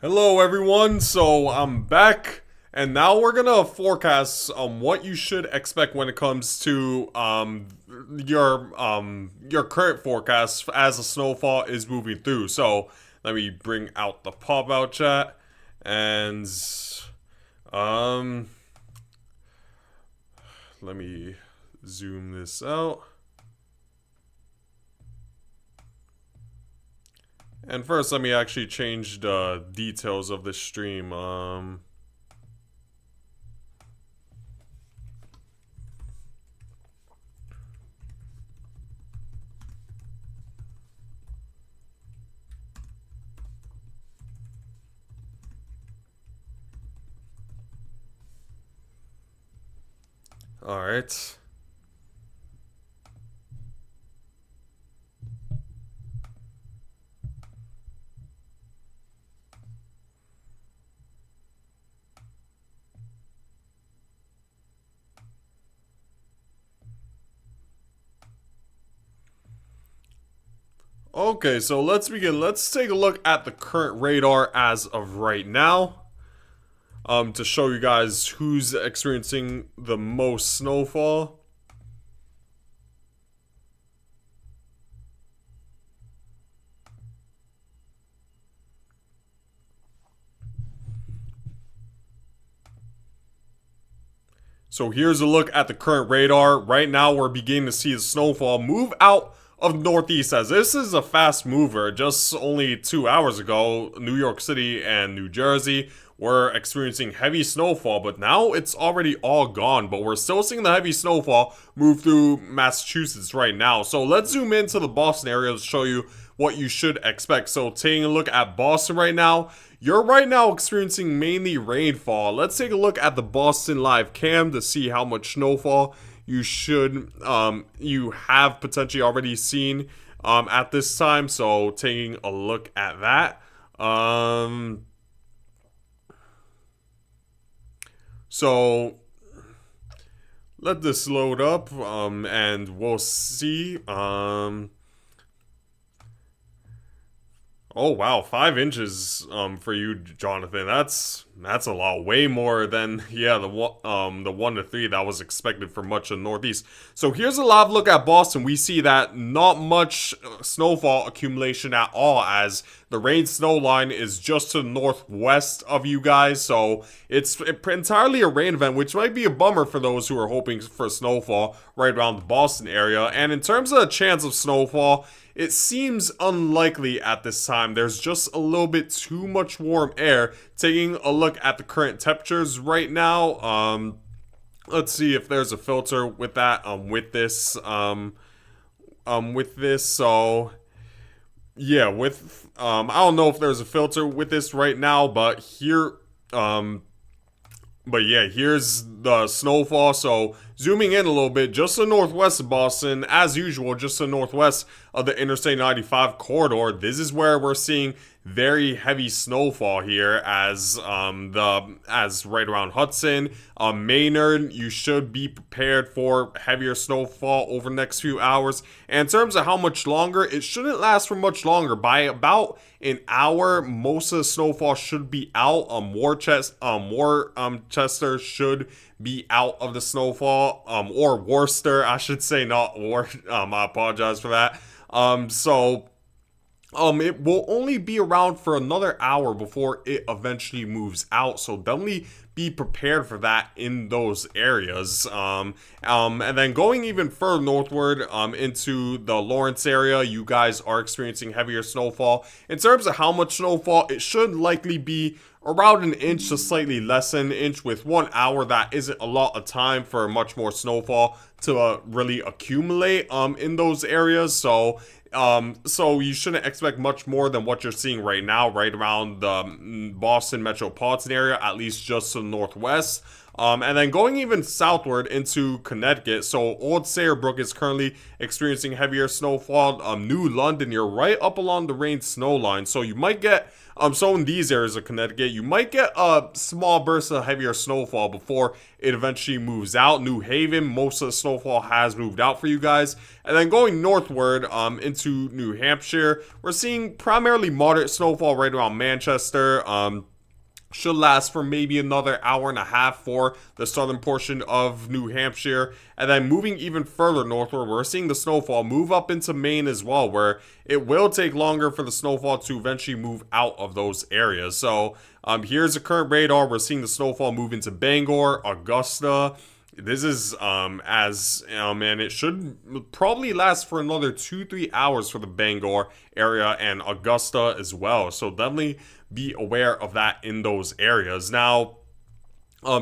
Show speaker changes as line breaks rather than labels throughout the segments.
Hello everyone, so I'm back and now we're gonna forecast what you should expect when it comes to your current forecast as the snowfall is moving through. So let me bring out the pop out chat and um let me zoom this out. And first, let me actually change the details of the stream. All right. Okay, so let's begin. Let's take a look at the current radar as of right now. To show you guys who's experiencing the most snowfall. So here's a look at the current radar. Right now, we're beginning to see the snowfall move out of northeast, as this is a fast mover. Just only 2 hours ago, New York City and New Jersey were experiencing heavy snowfall, but now it's already all gone. But we're still seeing the heavy snowfall move through Massachusetts right now. So let's zoom into the Boston area to show you what you should expect. So taking a look at Boston right now, you're right now experiencing mainly rainfall. Let's take a look at the Boston live cam to see how much snowfall you have potentially already seen at this time. So taking a look at that. So let this load up and we'll see. Oh wow, 5 inches for you, Jonathan. That's a lot, way more than the 1 to 3 that was expected for much of the Northeast. So here's a live look at Boston. We see that not much snowfall accumulation at all, as the rain snow line is just to the northwest of you guys. So it's entirely a rain event, which might be a bummer for those who are hoping for snowfall right around the Boston area. And in terms of the chance of snowfall, it seems unlikely at this time. There's just a little bit too much warm air. Taking a look at the current temperatures right now. Let's see if there's a filter with that. With this. So yeah, I don't know if there's a filter with this right now, but here. But yeah, here's the snowfall. So zooming in a little bit, just to the northwest of Boston, as usual, just to the northwest of the Interstate 95 corridor. This is where we're seeing very heavy snowfall here, as right around Hudson, Maynard. You should be prepared for heavier snowfall over the next few hours. And in terms of how much longer, it shouldn't last for much longer. By about an hour, most of the snowfall should be out. Worcester should be out of the snowfall, or Worcester, I should say, not War. I apologize for that. It will only be around for another hour before it eventually moves out. So definitely be prepared for that in those areas. And then going even further northward, into the Lawrence area, you guys are experiencing heavier snowfall. In terms of how much snowfall, it should likely be around an inch to slightly less than an inch. With 1 hour, that isn't a lot of time for much more snowfall to really accumulate in those areas. So you shouldn't expect much more than what you're seeing right now, right around the Boston metropolitan area, at least just to the northwest. And then going even southward into Connecticut. So Old Saybrook is currently experiencing heavier snowfall. New London, you're right up along the rain snow line. So you might get, so in these areas of Connecticut, you might get a small burst of heavier snowfall before it eventually moves out. New Haven, most of the snowfall has moved out for you guys. And then going northward into New Hampshire, we're seeing primarily moderate snowfall right around Manchester. Should last for maybe another hour and a half for the southern portion of New Hampshire. And then moving even further northward, we're seeing the snowfall move up into Maine as well, where it will take longer for the snowfall to eventually move out of those areas. So here's the current radar. We're seeing the snowfall move into Bangor, Augusta. This is and it should probably last for another 2-3 hours for the Bangor area and Augusta as well. So definitely be aware of that in those areas. Now,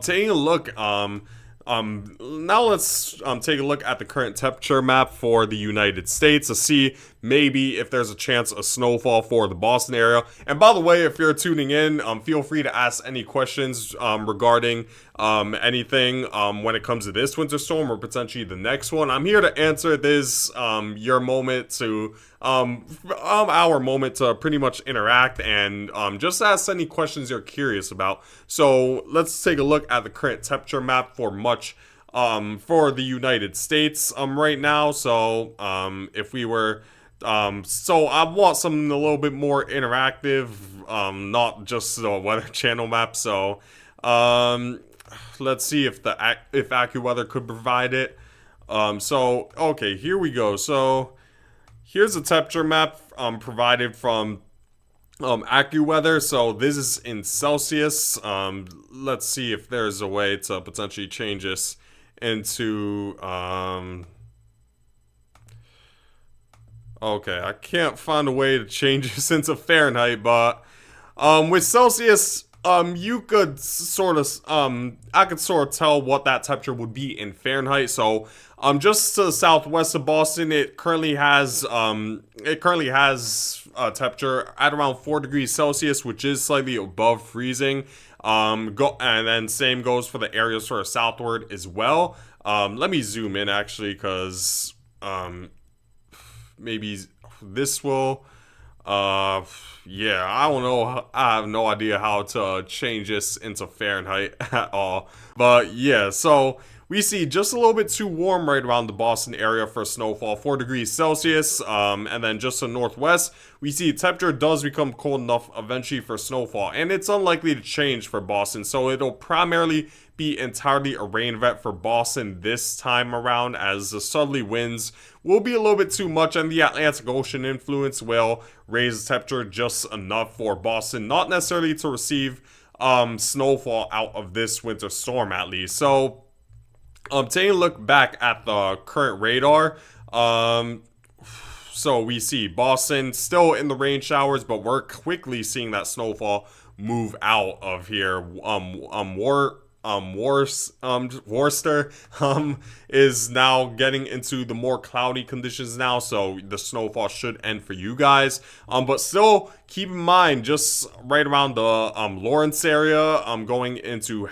taking a look, now let's take a look at the current temperature map for the United States to see maybe if there's a chance of snowfall for the Boston area. And by the way, if you're tuning in, feel free to ask any questions regarding anything when it comes to this winter storm or potentially the next one. I'm here to answer this your moment to our moment to pretty much interact and just ask any questions you're curious about. So let's take a look at the current temperature map for for the United States right now. So if we were so I want something a little bit more interactive, not just the weather channel map. So let's see if AccuWeather could provide it. So okay, here we go. So here's a temperature map provided from AccuWeather. So this is in Celsius. Let's see if there's a way to potentially change this into okay, I can't find a way to change this into Fahrenheit, but with Celsius, you could sort of I could sort of tell what that temperature would be in Fahrenheit. So just to the southwest of Boston, it currently has a temperature at around 4 degrees Celsius, which is slightly above freezing. And then same goes for the areas sort of southward as well. Let me zoom in actually, because maybe this will yeah, I don't know. I have no idea how to change this into Fahrenheit at all. But yeah, so we see just a little bit too warm right around the Boston area for snowfall, 4 degrees Celsius. And then just to the northwest, we see temperature does become cold enough eventually for snowfall. And it's unlikely to change for Boston, so it'll primarily be entirely a rain event for Boston this time around, as the southerly winds will be a little bit too much and the Atlantic Ocean influence will raise the temperature just enough for Boston, not necessarily to receive snowfall out of this winter storm at least. So taking a look back at the current radar, so we see Boston still in the rain showers, but we're quickly seeing that snowfall move out of here. Worcester is now getting into the more cloudy conditions now, so the snowfall should end for you guys. But still keep in mind, just right around the Lawrence area, going into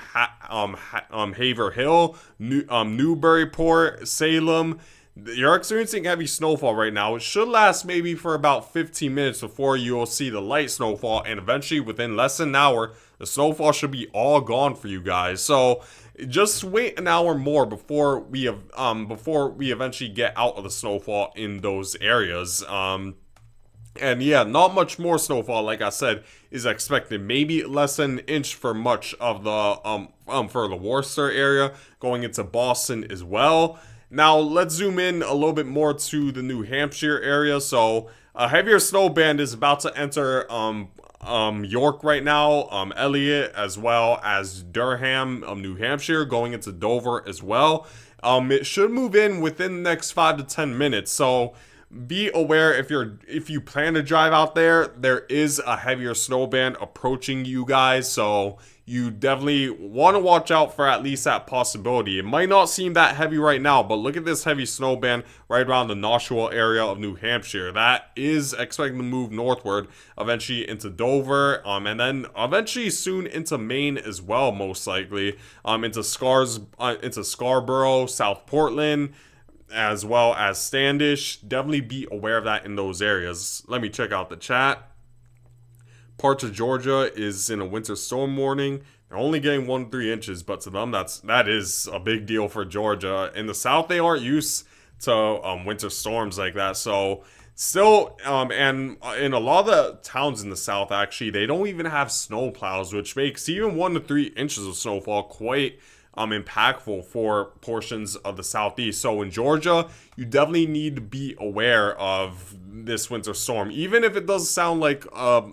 Haverhill, Newburyport, Salem, you're experiencing heavy snowfall right now. It should last maybe for about 15 minutes before you'll see the light snowfall, and eventually within less than an hour, the snowfall should be all gone for you guys. So just wait an hour more before we eventually get out of the snowfall in those areas. And yeah, not much more snowfall, like I said, is expected. Maybe less than an inch for much of the for the Worcester area, going into Boston as well. Now let's zoom in a little bit more to the New Hampshire area. So a heavier snow band is about to enter York right now, Elliott, as well as Durham, New Hampshire, going into Dover as well. It should move in within the next 5 to 10 minutes. So be aware if you plan to drive out there, there is a heavier snow band approaching you guys. So you definitely want to watch out for at least that possibility. It might not seem that heavy right now, but look at this heavy snow band right around the Nashua area of New Hampshire. That is expected to move northward, eventually into Dover, and then eventually soon into Maine as well, most likely, into Scarborough, South Portland, as well as Standish. Definitely be aware of that in those areas. Let me check out the chat. Parts of Georgia is in a winter storm warning. They're only getting 1 to 3 inches, but to them that is a big deal for Georgia. In the South, they aren't used to winter storms like that. So still, and in a lot of the towns in the south, actually, they don't even have snow plows, which makes even 1 to 3 inches of snowfall quite impactful for portions of the southeast. So in Georgia, you definitely need to be aware of this winter storm, even if it does sound like a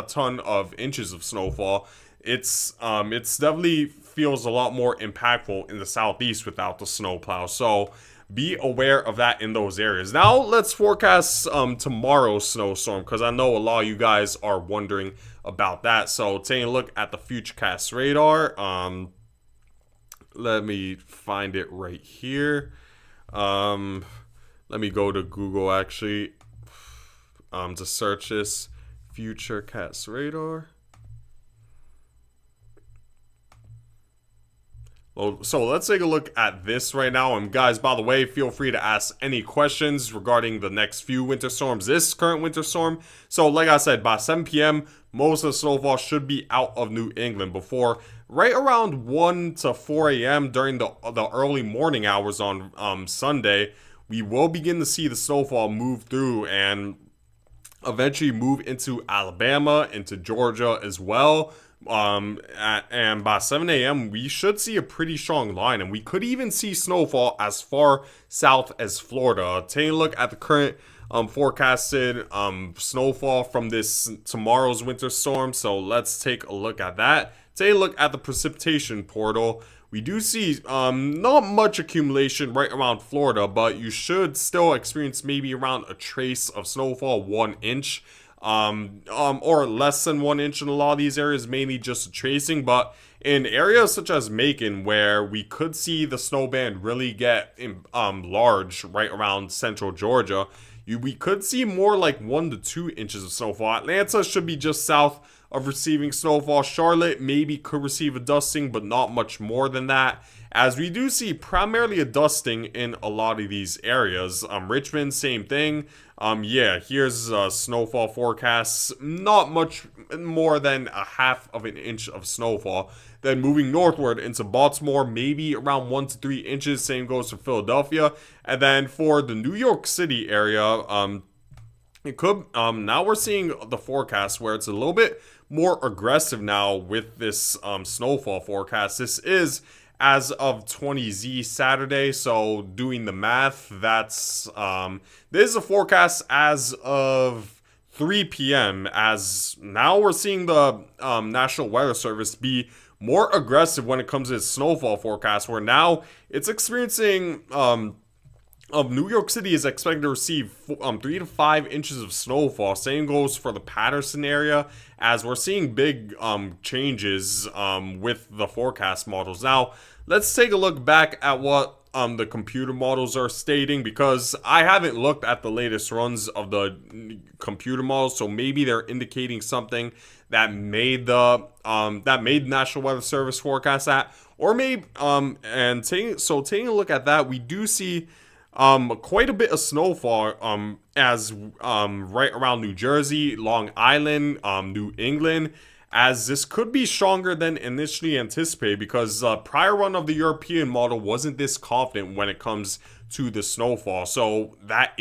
ton of inches of snowfall. It's definitely feels a lot more impactful in the southeast without the snowplow. So be aware of that in those areas. Now let's forecast tomorrow's snowstorm, because I know a lot of you guys are wondering about that. So taking a look at the Futurecast radar, let me find it right here. Let me go to Google actually to search this Futurecast radar. Well, so let's take a look at this right now. And guys, by the way, feel free to ask any questions regarding the next few winter storms, this current winter storm. So like I said, by 7 p.m., most of the snowfall should be out of New England before right around 1 to 4 a.m. during the early morning hours on Sunday. We will begin to see the snowfall move through and eventually move into Alabama, into Georgia as well. And by 7 a.m., we should see a pretty strong line, and we could even see snowfall as far south as Florida. Taking a look at the current forecasted snowfall from this tomorrow's winter storm. So let's take a look at that. Take a look at the precipitation portal. We do see not much accumulation right around Florida, but you should still experience maybe around a trace of snowfall, 1 inch. Or less than 1 inch in a lot of these areas, mainly just a tracing. But in areas such as Macon, where we could see the snow band really get large right around central Georgia, we could see more like 1 to 2 inches of snowfall. Atlanta should be just south of receiving snowfall. Charlotte maybe could receive a dusting, but not much more than that, as we do see primarily a dusting in a lot of these areas. Richmond, same thing. Yeah, here's snowfall forecasts. Not much more than a half of an inch of snowfall. Then moving northward into Baltimore, maybe around 1 to 3 inches. Same goes for Philadelphia. And then for the New York City area, it could, now we're seeing the forecast where it's a little bit more aggressive now with this snowfall forecast. This is as of 20Z Saturday, so doing the math, that's this is a forecast as of 3 p.m. as now we're seeing the National Weather Service be more aggressive when it comes to its snowfall forecast, where now it's experiencing New York City is expected to receive 3 to 5 inches of snowfall. Same goes for the Patterson area, as we're seeing big changes with the forecast models. Now, let's take a look back at what the computer models are stating, because I haven't looked at the latest runs of the computer models, so maybe they're indicating something that made the National Weather Service forecast that, or maybe taking a look at that, we do see quite a bit of snowfall as right around New Jersey, Long Island, New England, as this could be stronger than initially anticipated, because the prior run of the European model wasn't this confident when it comes to the snowfall. So that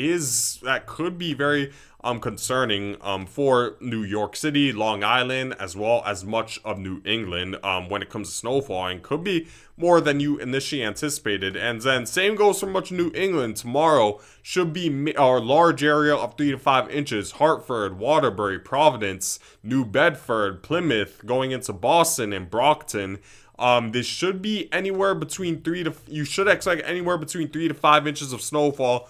could be very concerning for New York City, Long Island, as well as much of New England when it comes to snowfall, and could be more than you initially anticipated. And then same goes for much of New England. Tomorrow should be a large area of 3 to 5 inches. Hartford, Waterbury, Providence, New Bedford, Plymouth, going into Boston and Brockton. This should be anywhere between you should expect anywhere between 3 to 5 inches of snowfall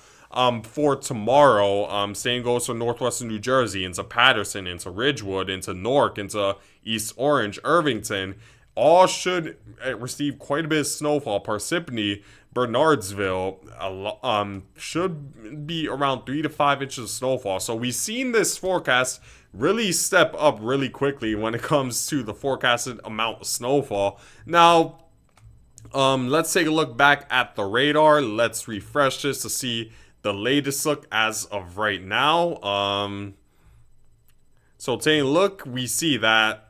for tomorrow. Same goes for northwestern New Jersey, into Patterson, into Ridgewood, into Newark, into East Orange, Irvington. All should receive quite a bit of snowfall. Parsippany, Bernardsville, should be around 3 to 5 inches of snowfall. So we've seen this forecast really step up really quickly when it comes to the forecasted amount of snowfall. Now, let's take a look back at the radar. Let's refresh this to see the latest look as of right now. So taking a look, we see that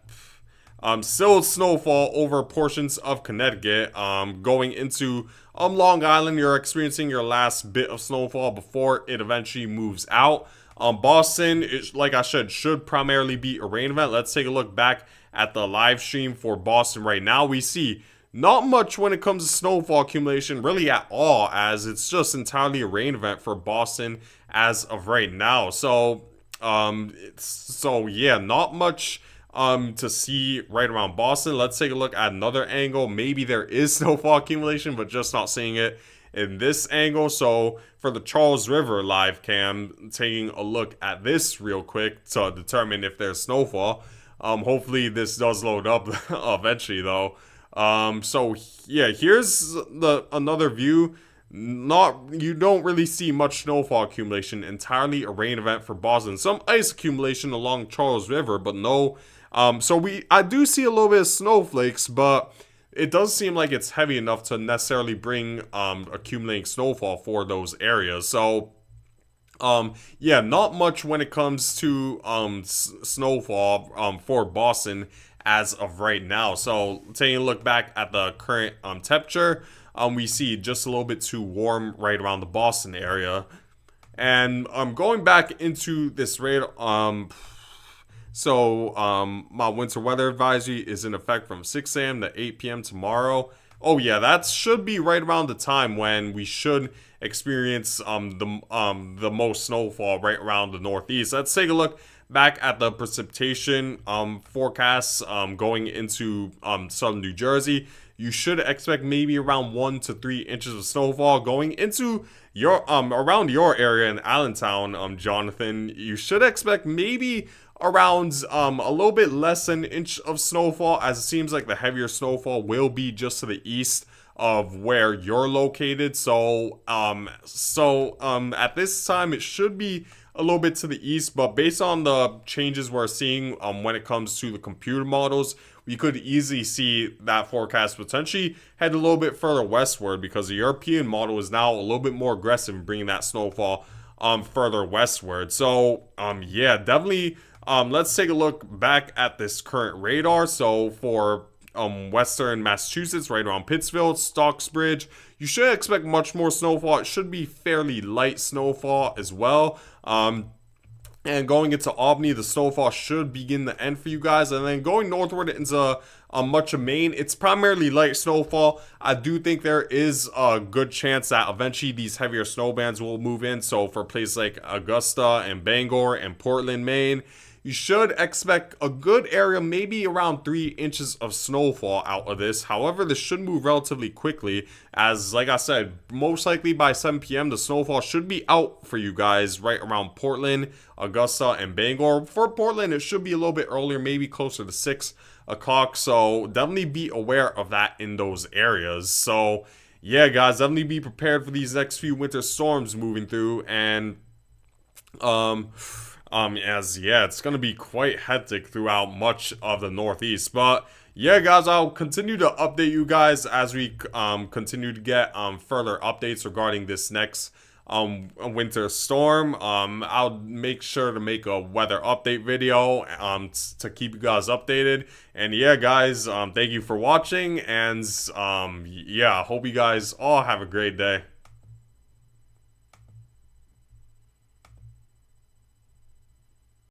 Still snowfall over portions of Connecticut. Going into Long Island, you're experiencing your last bit of snowfall before it eventually moves out. Boston, like I said, should primarily be a rain event. Let's take a look back at the live stream for Boston right now. We see not much when it comes to snowfall accumulation, really at all, as it's just entirely a rain event for Boston as of right now. So, yeah, not much to see right around Boston. Let's take a look at another angle. Maybe there is snowfall accumulation, but just not seeing it in this angle. So for the Charles River live cam, taking a look at this real quick to determine if there's snowfall. Hopefully this does load up eventually though. So yeah, here's another view. You don't really see much snowfall accumulation. Entirely a rain event for Boston. Some ice accumulation along Charles River, but no. I do see a little bit of snowflakes, but it does seem like it's heavy enough to necessarily bring accumulating snowfall for those areas. So yeah, not much when it comes to snowfall for Boston as of right now. So taking a look back at the current temperature, we see just a little bit too warm right around the Boston area. And going back into this radar, my winter weather advisory is in effect from 6 a.m. to 8 p.m. tomorrow. Oh yeah, that should be right around the time when we should experience the most snowfall right around the Northeast. Let's take a look back at the precipitation forecasts going into southern New Jersey. You should expect maybe around 1 to 3 inches of snowfall going into your around your area in Allentown, Jonathan. You should expect maybe around a little bit less than an inch of snowfall, as it seems like the heavier snowfall will be just to the east of where you're located. So at this time it should be a little bit to the east, but based on the changes we're seeing when it comes to the computer models, we could easily see that forecast potentially head a little bit further westward, because the European model is now a little bit more aggressive in bringing that snowfall further westward. So yeah, definitely let's take a look back at this current radar. So for western Massachusetts, right around Pittsfield, Stocksbridge, you should expect much more snowfall. It should be fairly light snowfall as well. And going into Albany, the snowfall should begin to end for you guys. And then going northward into much of Maine, it's primarily light snowfall. I do think there is a good chance that eventually these heavier snow bands will move in. So for places like Augusta and Bangor and Portland, Maine, you should expect a good area, maybe around 3 inches of snowfall out of this. However, this should move relatively quickly, as like I said, most likely by 7 p.m. the snowfall should be out for you guys right around Portland, Augusta, and Bangor. For Portland, it should be a little bit earlier, maybe closer to 6 o'clock. So definitely be aware of that in those areas. So yeah, guys, definitely be prepared for these next few winter storms moving through. And it's gonna be quite hectic throughout much of the Northeast. But yeah, guys, I'll continue to update you guys as we continue to get further updates regarding this next winter storm. I'll make sure to make a weather update video to keep you guys updated. And yeah, guys, thank you for watching, and yeah, I hope you guys all have a great day.